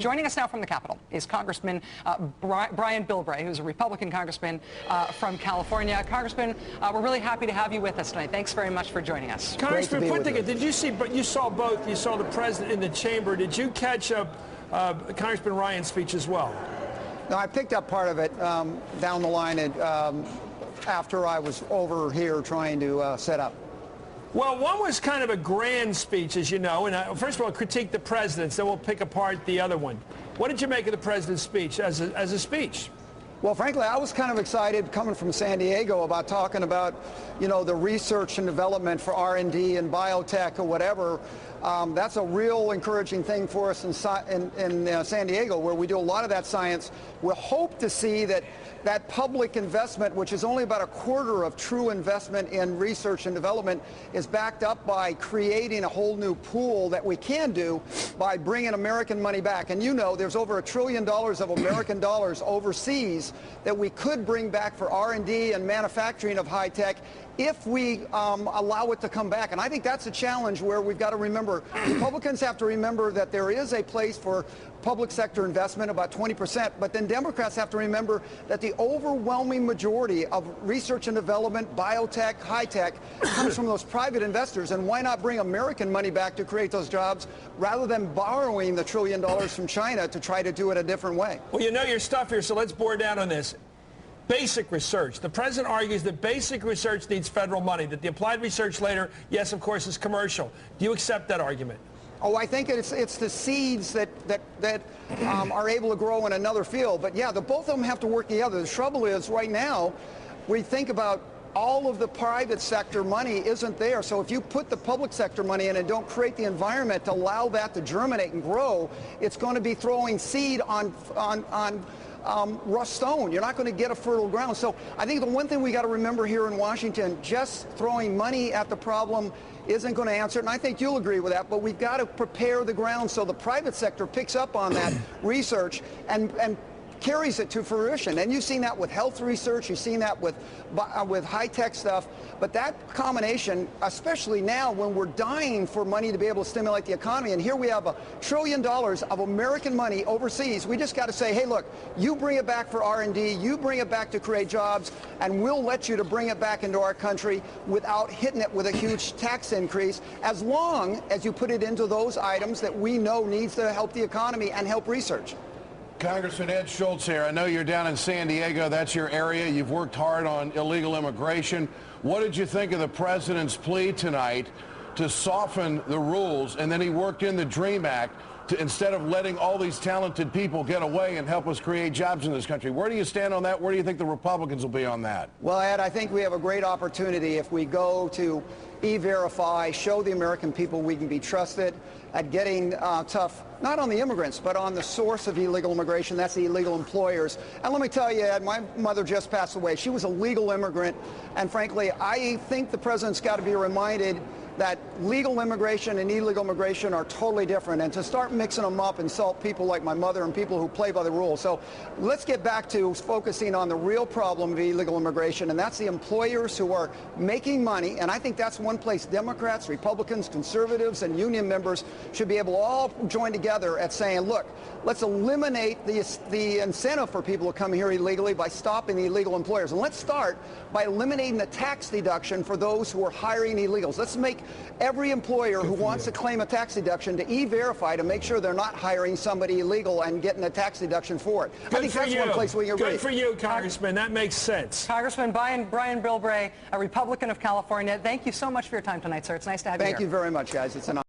Joining us now from the Capitol is Congressman Brian Bilbray, who's a Republican congressman from California. Congressman, we're really happy to have you with us tonight. Thanks very much for joining us. Congressman, quick thing, did you see, but you saw both, you saw the president in the chamber. Did you catch up Congressman Ryan's speech as well? No, I picked up part of it down the line after I was over here trying to set up. Well, one was kind of a grand speech, as you know, and first of all, critique the president's, then we'll pick apart the other one. What did you make of the president's speech as a speech? Well, frankly, I was kind of excited coming from San Diego about talking about, you know, the research and development for R&D and biotech or whatever. That's a real encouraging thing for us in San Diego, where we do a lot of that science. We'll hope to see that public investment, which is only about a quarter of true investment in research and development, is backed up by creating a whole new pool that we can do by bringing American money back. And you know, there's over $1 trillion of American dollars overseas that we could bring back for R&D and manufacturing of high tech if we allow it to come back. And I think that's a challenge where we've got to remember, Republicans have to remember that there is a place for public sector investment, about 20%, but then Democrats have to remember that the overwhelming majority of research and development, biotech, high tech, comes from those private investors. And why not bring American money back to create those jobs rather than borrowing the $1 trillion from China to try to do it a different way? Well, you know your stuff here, so let's bore down on this. Basic research. The president argues that basic research needs federal money, that the applied research later, yes, of course, is commercial. Do you accept that argument? Oh, I think it's the seeds that are able to grow in another field. But yeah, both of them have to work together. The trouble is, right now, we think about all of the private sector money isn't there. So if you put the public sector money in and don't create the environment to allow that to germinate and grow, it's going to be throwing seed on rough stone. You're not going to get a fertile ground. So I think the one thing we got to remember here in Washington, just throwing money at the problem isn't going to answer it, and I think you'll agree with that, but we've got to prepare the ground so the private sector picks up on that research and carries it to fruition. And you've seen that with health research, you've seen that with high-tech stuff, but that combination, especially now when we're dying for money to be able to stimulate the economy, and here we have $1 trillion of American money overseas, we just got to say, hey, look, you bring it back for R&D, you bring it back to create jobs, and we'll let you to bring it back into our country without hitting it with a huge tax increase, as long as you put it into those items that we know needs to help the economy and help research. Congressman Ed Schultz here. I know you're down in San Diego. That's your area. You've worked hard on illegal immigration. What did you think of the president's plea tonight to soften the rules, and then he worked in the DREAM Act to, instead of letting all these talented people get away and help us create jobs in this country? Where do you stand on that? Where do you think the Republicans will be on that? Well, Ed, I think we have a great opportunity if we go to E-Verify, show the American people we can be trusted at getting tough, not on the immigrants, but on the source of illegal immigration. That's the illegal employers. And let me tell you, Ed, my mother just passed away. She was a legal immigrant. And frankly, I think the president's got to be reminded that legal immigration and illegal immigration are totally different, and to start mixing them up insult people like my mother and people who play by the rules. So let's get back to focusing on the real problem of illegal immigration, and that's the employers who are making money. And I think that's one place Democrats, Republicans, conservatives, and union members should be able to all join together at saying, look, let's eliminate the incentive for people to come here illegally by stopping the illegal employers. And let's start by eliminating the tax deduction for those who are hiring illegals. Let's make every employer who wants to claim a tax deduction to E-Verify to make sure they're not hiring somebody illegal and getting a tax deduction for it. I think that's one place we can Good for you, Congressman. That makes sense. Congressman Brian Bilbray, a Republican of California, thank you so much for your time tonight, sir. It's nice to have you here. Thank you very much, guys. It's an honor.